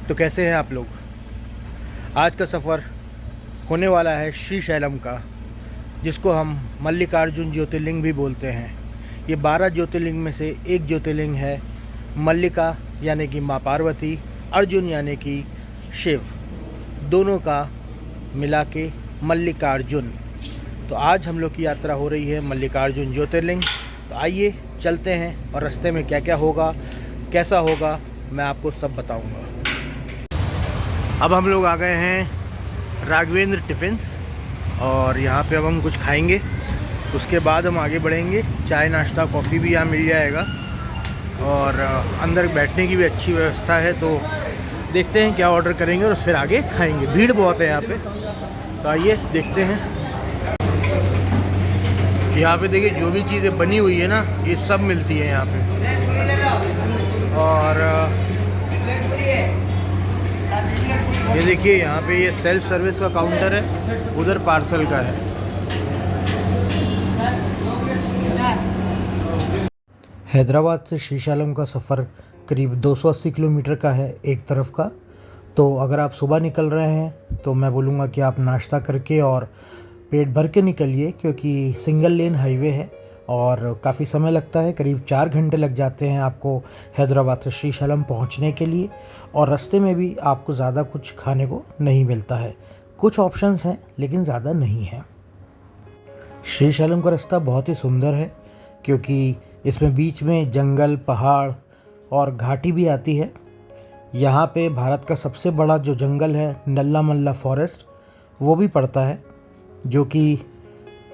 तो कैसे हैं आप लोग। आज का सफ़र होने वाला है श्रीशैलम का, जिसको हम मल्लिकार्जुन ज्योतिर्लिंग भी बोलते हैं। ये 12 ज्योतिर्लिंग में से एक ज्योतिर्लिंग है। मल्लिका यानी कि माँ पार्वती, अर्जुन यानी कि शिव, दोनों का मिला के मल्लिकार्जुन। तो आज हम लोग की यात्रा हो रही है मल्लिकार्जुन ज्योतिर्लिंग। तो आइए चलते हैं और रास्ते में क्या क्या होगा, कैसा होगा, मैं आपको सब बताऊंगा। अब हम लोग आ गए हैं राघवेंद्र टिफ़िन्स और यहाँ पे अब हम कुछ खाएंगे। उसके बाद हम आगे बढ़ेंगे। चाय नाश्ता कॉफ़ी भी यहाँ मिल जाएगा और अंदर बैठने की भी अच्छी व्यवस्था है। तो देखते हैं क्या ऑर्डर करेंगे और फिर आगे खाएंगे। भीड़ बहुत है यहाँ पे, तो आइए देखते हैं। यहाँ पे देखिए जो भी चीज़ें बनी हुई है ना, ये सब मिलती है यहाँ पे। और ये देखिए यहाँ पे ये सेल्फ सर्विस का काउंटर है, उधर पार्सल का है। हैदराबाद से श्रीशैलम का सफ़र करीब 280 किलोमीटर का है एक तरफ का। तो अगर आप सुबह निकल रहे हैं तो मैं बोलूँगा कि आप नाश्ता करके और पेट भर के निकलिए, क्योंकि सिंगल लेन हाईवे है और काफ़ी समय लगता है। करीब 4 घंटे लग जाते हैं आपको हैदराबाद से श्रीशैलम पहुंचने के लिए। और रास्ते में भी आपको ज़्यादा कुछ खाने को नहीं मिलता है। कुछ ऑप्शंस हैं लेकिन ज़्यादा नहीं है। श्रीशैलम का रास्ता बहुत ही सुंदर है, क्योंकि इसमें बीच में जंगल, पहाड़ और घाटी भी आती है। यहाँ पे भारत का सबसे बड़ा जो जंगल है नल्ला मल्ला फॉरेस्ट, वो भी पड़ता है, जो कि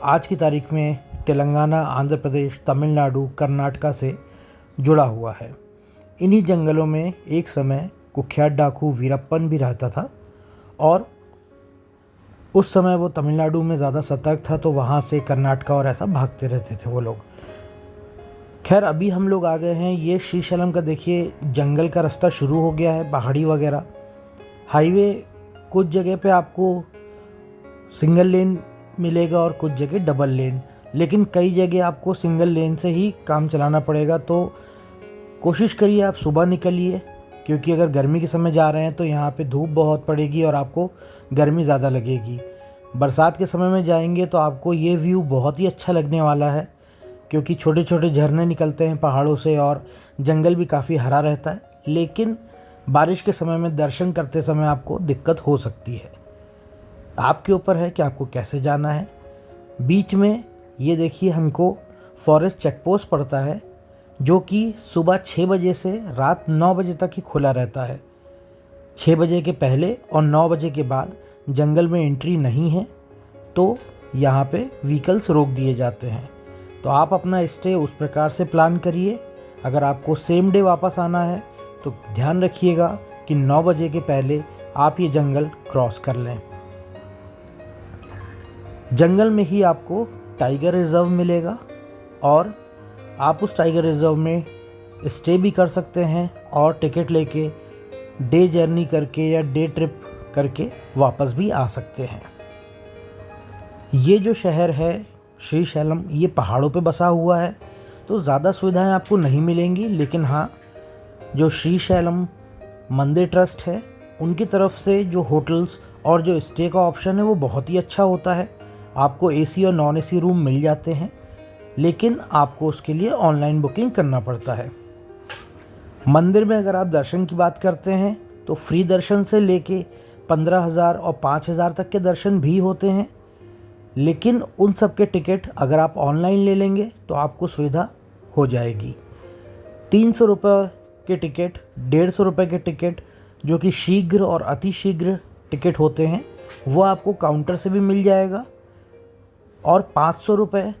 आज की तारीख में तेलंगाना, आंध्र प्रदेश, तमिलनाडु, कर्नाटका से जुड़ा हुआ है। इन्हीं जंगलों में एक समय कुख्यात डाकू वीरप्पन भी रहता था और उस समय वो तमिलनाडु में ज़्यादा सतर्क था, तो वहाँ से कर्नाटका और ऐसा भागते रहते थे वो लोग। खैर अभी हम लोग आ गए हैं ये श्रीशैलम का। देखिए जंगल का रास्ता शुरू हो गया है, पहाड़ी वगैरह। हाईवे कुछ जगह पे आपको सिंगल लेन मिलेगा और कुछ जगह डबल लेन, लेकिन कई जगह आपको सिंगल लेन से ही काम चलाना पड़ेगा। तो कोशिश करिए आप सुबह निकलिए, क्योंकि अगर गर्मी के समय जा रहे हैं तो यहाँ पे धूप बहुत पड़ेगी और आपको गर्मी ज़्यादा लगेगी। बरसात के समय में जाएंगे तो आपको ये व्यू बहुत ही अच्छा लगने वाला है, क्योंकि छोटे छोटे झरने निकलते हैं पहाड़ों से और जंगल भी काफ़ी हरा रहता है। लेकिन बारिश के समय में दर्शन करते समय आपको दिक्कत हो सकती है। आपके ऊपर है कि आपको कैसे जाना है। बीच में ये देखिए हमको फॉरेस्ट चेक पोस्ट पड़ता है, जो कि सुबह 6 बजे से रात 9 बजे तक ही खुला रहता है। 6 बजे के पहले और 9 बजे के बाद जंगल में एंट्री नहीं है, तो यहाँ पे व्हीकल्स रोक दिए जाते हैं। तो आप अपना स्टे उस प्रकार से प्लान करिए। अगर आपको सेम डे वापस आना है तो ध्यान रखिएगा कि 9 बजे के पहले आप ये जंगल क्रॉस कर लें। जंगल में ही आपको टाइगर रिजर्व मिलेगा और आप उस टाइगर रिजर्व में स्टे भी कर सकते हैं और टिकट लेके डे जर्नी करके या डे ट्रिप करके वापस भी आ सकते हैं। ये जो शहर है श्रीशैलम, ये पहाड़ों पे बसा हुआ है, तो ज़्यादा सुविधाएं आपको नहीं मिलेंगी। लेकिन हाँ, जो श्रीशैलम मंदिर ट्रस्ट है उनकी तरफ से जो होटल्स और जो स्टे का ऑप्शन है वो बहुत ही अच्छा होता है। आपको एसी और नॉन एसी रूम मिल जाते हैं, लेकिन आपको उसके लिए ऑनलाइन बुकिंग करना पड़ता है। मंदिर में अगर आप दर्शन की बात करते हैं तो फ्री दर्शन से लेके 15,000 और 5,000 तक के दर्शन भी होते हैं। लेकिन उन सब के टिकट अगर आप ऑनलाइन ले लेंगे तो आपको सुविधा हो जाएगी। 300 रुपये के टिकट, 150 रुपये के टिकट, जो कि शीघ्र और अति शीघ्र टिकट होते हैं, वो आपको काउंटर से भी मिल जाएगा। और 500 रुपये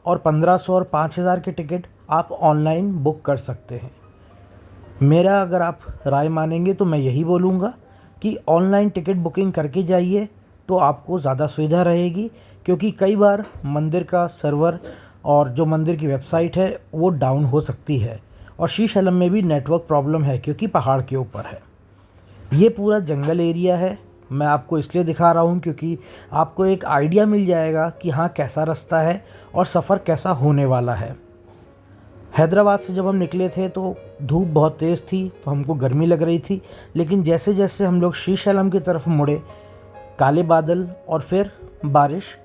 और 1500 और 5,000 के टिकट आप ऑनलाइन बुक कर सकते हैं। मेरा अगर आप राय मानेंगे तो मैं यही बोलूँगा कि ऑनलाइन टिकट बुकिंग करके जाइए, तो आपको ज़्यादा सुविधा रहेगी। क्योंकि कई बार मंदिर का सर्वर और जो मंदिर की वेबसाइट है वो डाउन हो सकती है। और श्रीशैलम में भी नेटवर्क प्रॉब्लम है, क्योंकि पहाड़ के ऊपर है। ये पूरा जंगल एरिया है। मैं आपको इसलिए दिखा रहा हूँ क्योंकि आपको एक आइडिया मिल जाएगा कि हाँ कैसा रास्ता है और सफ़र कैसा होने वाला है। हैदराबाद से जब हम निकले थे तो धूप बहुत तेज़ थी, तो हमको गर्मी लग रही थी, लेकिन जैसे जैसे हम लोग श्रीशैलम की तरफ मुड़े, काले बादल और फिर बारिश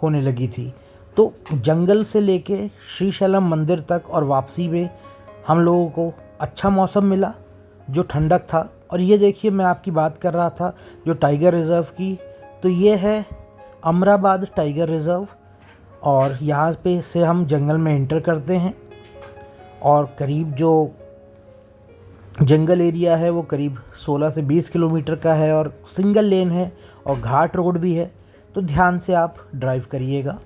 होने लगी थी। तो जंगल से लेके श्रीशैलम मंदिर तक और वापसी में हम लोगों को अच्छा मौसम मिला, जो ठंडक था। और ये देखिए, मैं आपकी बात कर रहा था जो टाइगर रिज़र्व की, तो ये है अमराबाद टाइगर रिज़र्व। और यहाँ पे से हम जंगल में एंटर करते हैं और करीब जो जंगल एरिया है वो करीब 16 से 20 किलोमीटर का है और सिंगल लेन है और घाट रोड भी है, तो ध्यान से आप ड्राइव करिएगा।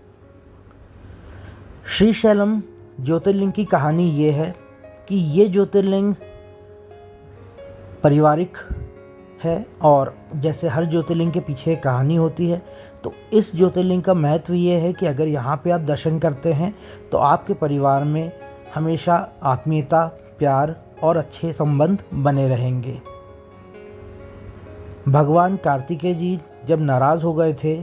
श्रीशैलम ज्योतिर्लिंग की कहानी ये है कि ये ज्योतिर्लिंग पारिवारिक है, और जैसे हर ज्योतिर्लिंग के पीछे एक कहानी होती है, तो इस ज्योतिर्लिंग का महत्व ये है कि अगर यहाँ पे आप दर्शन करते हैं तो आपके परिवार में हमेशा आत्मीयता, प्यार और अच्छे संबंध बने रहेंगे। भगवान कार्तिकेय जी जब नाराज़ हो गए थे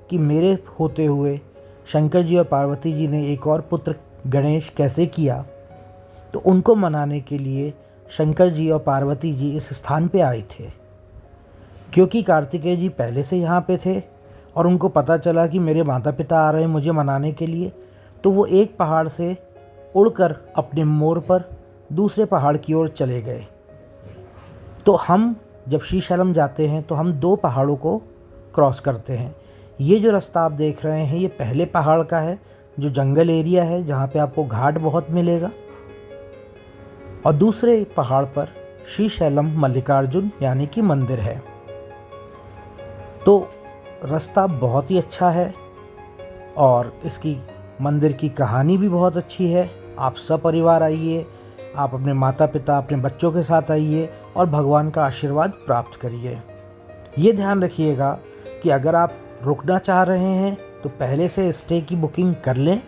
कि मेरे होते हुए शंकर जी और पार्वती जी ने एक और पुत्र गणेश कैसे किया, तो उनको मनाने के लिए शंकर जी और पार्वती जी इस स्थान पे आए थे। क्योंकि कार्तिकेय जी पहले से यहाँ पे थे और उनको पता चला कि मेरे माता पिता आ रहे हैं मुझे मनाने के लिए, तो वो एक पहाड़ से उड़कर अपने मोर पर दूसरे पहाड़ की ओर चले गए। तो हम जब श्रीशैलम जाते हैं तो हम 2 पहाड़ों को क्रॉस करते हैं। ये जो रास्ता आप देख रहे हैं ये पहले पहाड़ का है, जो जंगल एरिया है जहाँ पे आपको घाट बहुत मिलेगा, और दूसरे पहाड़ पर श्रीशैलम मल्लिकार्जुन यानी कि मंदिर है। तो रास्ता बहुत ही अच्छा है और इसकी मंदिर की कहानी भी बहुत अच्छी है। आप सपरिवार आइए, आप अपने माता पिता, अपने बच्चों के साथ आइए और भगवान का आशीर्वाद प्राप्त करिए। ये ध्यान रखिएगा कि अगर आप रुकना चाह रहे हैं तो पहले से स्टे की बुकिंग कर लें।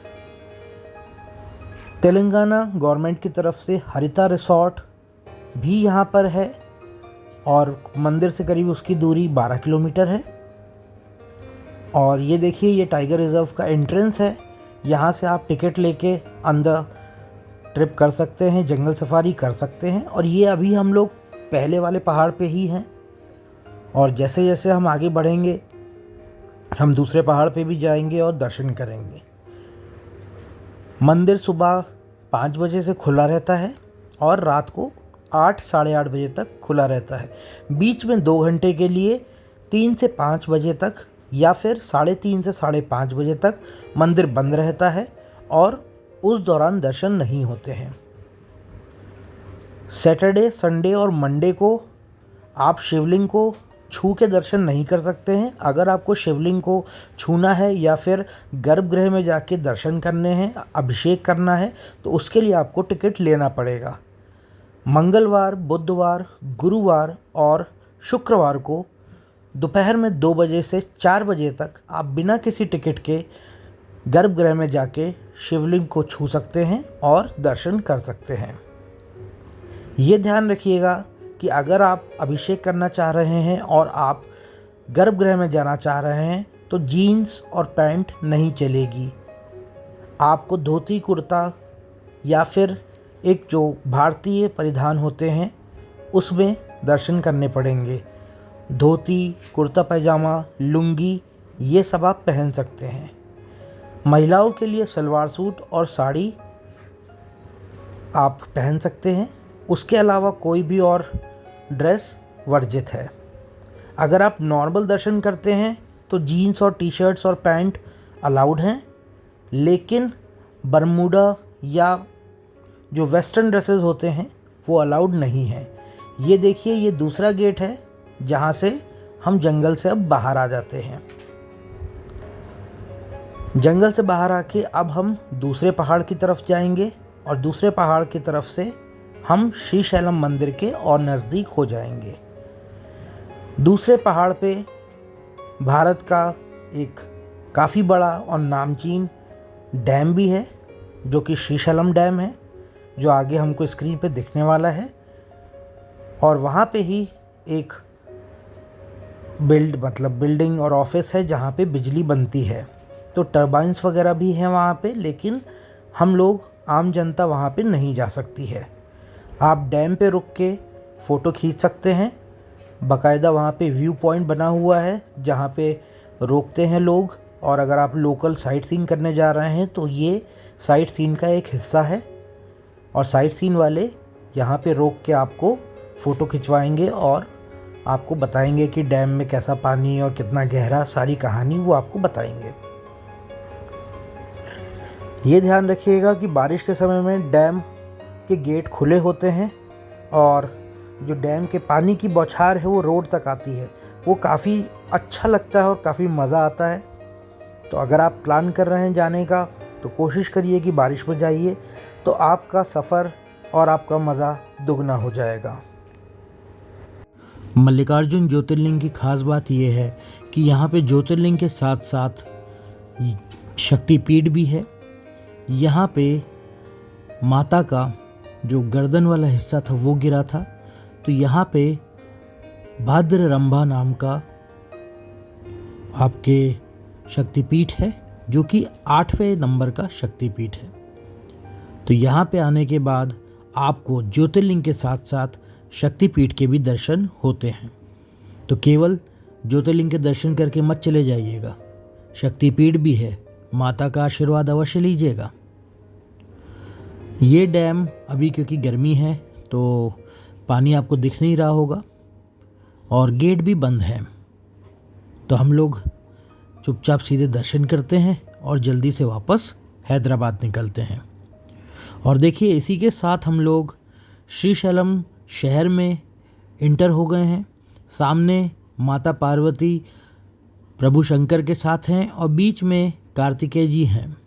तेलंगाना गवर्नमेंट की तरफ से हरिता रिसोर्ट भी यहाँ पर है और मंदिर से करीब उसकी दूरी 12 किलोमीटर है। और ये देखिए, ये टाइगर रिज़र्व का एंट्रेंस है। यहाँ से आप टिकट लेके अंदर ट्रिप कर सकते हैं, जंगल सफारी कर सकते हैं। और ये अभी हम लोग पहले वाले पहाड़ पे ही हैं और जैसे जैसे हम आगे बढ़ेंगे हम दूसरे पहाड़ पे भी जाएंगे और दर्शन करेंगे। मंदिर सुबह 5 बजे से खुला रहता है और रात को 8 साढ़े 8 बजे तक खुला रहता है। बीच में 2 घंटे के लिए 3 से 5 बजे तक या फिर 3:30 से 5:30 बजे तक मंदिर बंद रहता है और उस दौरान दर्शन नहीं होते हैं। सैटरडे, संडे और मंडे को आप शिवलिंग को छू के दर्शन नहीं कर सकते हैं। अगर आपको शिवलिंग को छूना है या फिर गर्भगृह में जाके दर्शन करने हैं, अभिषेक करना है, तो उसके लिए आपको टिकट लेना पड़ेगा। मंगलवार, बुधवार, गुरुवार और शुक्रवार को दोपहर में 2 बजे से 4 बजे तक आप बिना किसी टिकट के गर्भगृह में जाके शिवलिंग को छू सकते हैं और दर्शन कर सकते हैं। ये ध्यान रखिएगा कि अगर आप अभिषेक करना चाह रहे हैं और आप गर्भगृह में जाना चाह रहे हैं तो जीन्स और पैंट नहीं चलेगी। आपको धोती कुर्ता या फिर एक जो भारतीय परिधान होते हैं उसमें दर्शन करने पड़ेंगे। धोती, कुर्ता पैजामा, लुंगी ये सब आप पहन सकते हैं। महिलाओं के लिए सलवार सूट और साड़ी आप पहन सकते हैं। उसके अलावा कोई भी और ड्रेस वर्जित है। अगर आप नॉर्मल दर्शन करते हैं तो जीन्स और टी-शर्ट्स और पैंट अलाउड हैं, लेकिन बरमूडा या जो वेस्टर्न ड्रेसेस होते हैं वो अलाउड नहीं है। ये देखिए, ये दूसरा गेट है जहाँ से हम जंगल से अब बाहर आ जाते हैं। जंगल से बाहर आके अब हम दूसरे पहाड़ की तरफ जाएंगे और दूसरे पहाड़ की तरफ से हम श्रीशैलम मंदिर के और नज़दीक हो जाएंगे। दूसरे पहाड़ पे भारत का एक काफ़ी बड़ा और नामचीन डैम भी है जो कि श्रीशैलम डैम है, जो आगे हमको स्क्रीन पे दिखने वाला है। और वहाँ पे ही एक बिल्डिंग और ऑफिस है जहाँ पे बिजली बनती है, तो टरबाइंस वगैरह भी हैं वहाँ पे। लेकिन हम लोग आम जनता वहाँ पे नहीं जा सकती है। आप डैम पे रुक के फ़ोटो खींच सकते हैं। बाकायदा वहाँ पे व्यू पॉइंट बना हुआ है जहाँ पे रोकते हैं लोग, और अगर आप लोकल साइट सीइंग करने जा रहे हैं तो ये साइट सीइंग का एक हिस्सा है। और साइट सीइंग वाले यहाँ पे रोक के आपको फ़ोटो खिंचवाएंगे और आपको बताएंगे कि डैम में कैसा पानी और कितना गहरा, सारी कहानी वो आपको बताएंगे। ये ध्यान रखिएगा कि बारिश के समय में डैम के गेट खुले होते हैं और जो डैम के पानी की बौछार है वो रोड तक आती है। वो काफ़ी अच्छा लगता है और काफ़ी मज़ा आता है। तो अगर आप प्लान कर रहे हैं जाने का तो कोशिश करिए कि बारिश में जाइए, तो आपका सफ़र और आपका मज़ा दुगना हो जाएगा। मल्लिकार्जुन ज्योतिर्लिंग की ख़ास बात यह है कि यहाँ पे ज्योतिर्लिंग के साथ साथ शक्तिपीठ भी है। यहाँ पे माता का जो गर्दन वाला हिस्सा था वो गिरा था, तो यहाँ पे भाद्ररंभा नाम का आपके शक्तिपीठ है जो कि 8वें नंबर का शक्तिपीठ है। तो यहाँ पे आने के बाद आपको ज्योतिर्लिंग के साथ साथ शक्तिपीठ के भी दर्शन होते हैं। तो केवल ज्योतिर्लिंग के दर्शन करके मत चले जाइएगा, शक्तिपीठ भी है, माता का आशीर्वाद अवश्य लीजिएगा। ये डैम अभी क्योंकि गर्मी है तो पानी आपको दिख नहीं रहा होगा और गेट भी बंद है, तो हम लोग चुपचाप सीधे दर्शन करते हैं और जल्दी से वापस हैदराबाद निकलते हैं। और देखिए इसी के साथ हम लोग श्रीशैलम शहर में इंटर हो गए हैं। सामने माता पार्वती प्रभु शंकर के साथ हैं और बीच में कार्तिकेय जी हैं।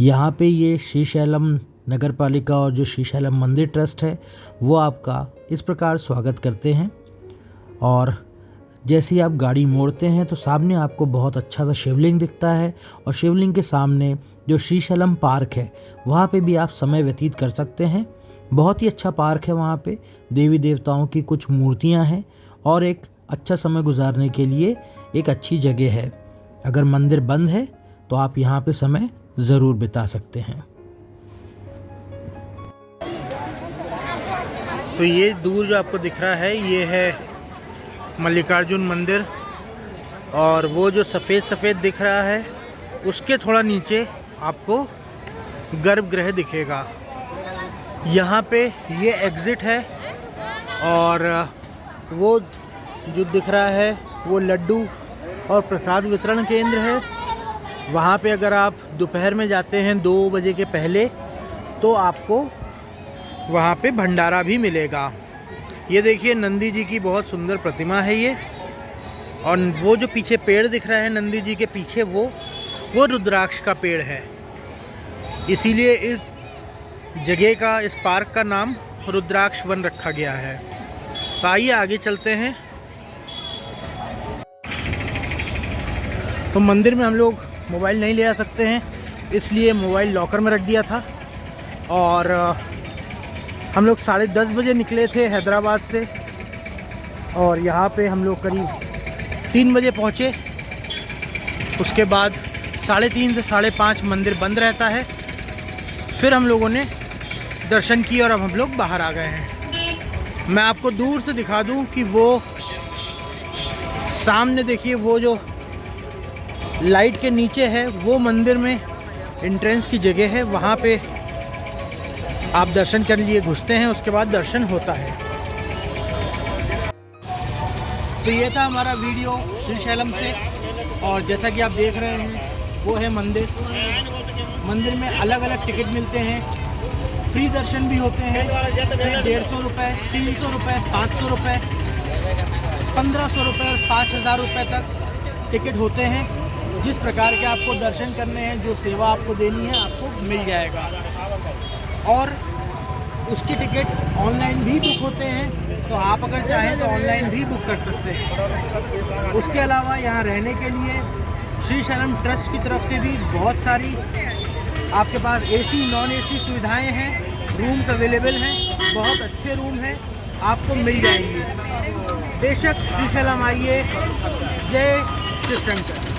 यहाँ पे ये श्रीशैलम नगर पालिका और जो श्रीशैलम मंदिर ट्रस्ट है वो आपका इस प्रकार स्वागत करते हैं। और जैसे ही आप गाड़ी मोड़ते हैं तो सामने आपको बहुत अच्छा सा शिवलिंग दिखता है और शिवलिंग के सामने जो श्रीशैलम पार्क है वहाँ पे भी आप समय व्यतीत कर सकते हैं। बहुत ही अच्छा पार्क है, वहाँ पे देवी देवताओं की कुछ मूर्तियाँ हैं और एक अच्छा समय गुजारने के लिए एक अच्छी जगह है। अगर मंदिर बंद है तो आप यहाँ पे समय ज़रूर बिता सकते हैं। तो ये दूर जो आपको दिख रहा है ये है मल्लिकार्जुन मंदिर, और वो जो सफ़ेद दिख रहा है उसके थोड़ा नीचे आपको गर्भगृह दिखेगा। यहाँ पे ये एग्ज़िट है और वो जो दिख रहा है वो लड्डू और प्रसाद वितरण केंद्र है। वहाँ पे अगर आप दोपहर में जाते हैं 2 बजे के पहले तो आपको वहाँ पे भंडारा भी मिलेगा। ये देखिए नंदी जी की बहुत सुंदर प्रतिमा है ये, और वो जो पीछे पेड़ दिख रहा है नंदी जी के पीछे वो रुद्राक्ष का पेड़ है। इसीलिए इस जगह का, इस पार्क का नाम रुद्राक्ष वन रखा गया है। तो आइए आगे चलते हैं। तो मंदिर में हम लोग मोबाइल नहीं ले आ सकते हैं, इसलिए मोबाइल लॉकर में रख दिया था। और हम लोग 10:30 बजे निकले थे हैदराबाद से और यहाँ पे हम लोग करीब 3 बजे पहुँचे। उसके बाद 3:30 से 5:30 मंदिर बंद रहता है। फिर हम लोगों ने दर्शन किए और अब हम लोग बाहर आ गए हैं। मैं आपको दूर से दिखा दूं कि वो सामने देखिए, वो जो लाइट के नीचे है वो मंदिर में एंट्रेंस की जगह है। वहाँ पे आप दर्शन कर लिए घुसते हैं, उसके बाद दर्शन होता है। तो ये था हमारा वीडियो श्रीशैलम से, और जैसा कि आप देख रहे हैं वो है मंदिर। मंदिर में अलग अलग टिकट मिलते हैं, फ्री दर्शन भी होते हैं। 150 रुपये, 300 रुपये, 500 रुपये, 1500 रुपये और 5000 रुपये तक टिकट होते हैं। जिस प्रकार के आपको दर्शन करने हैं, जो सेवा आपको देनी है, आपको मिल जाएगा। और उसकी टिकट ऑनलाइन भी बुक होते हैं, तो आप अगर चाहें तो ऑनलाइन भी बुक कर सकते हैं। उसके अलावा यहाँ रहने के लिए श्रीशैलम ट्रस्ट की तरफ से भी बहुत सारी आपके पास AC नॉन AC सुविधाएं हैं, रूम्स अवेलेबल हैं, बहुत अच्छे रूम हैं, आपको मिल जाएंगे। बेशक श्रीशैलम आइए। जय श्री शंकर।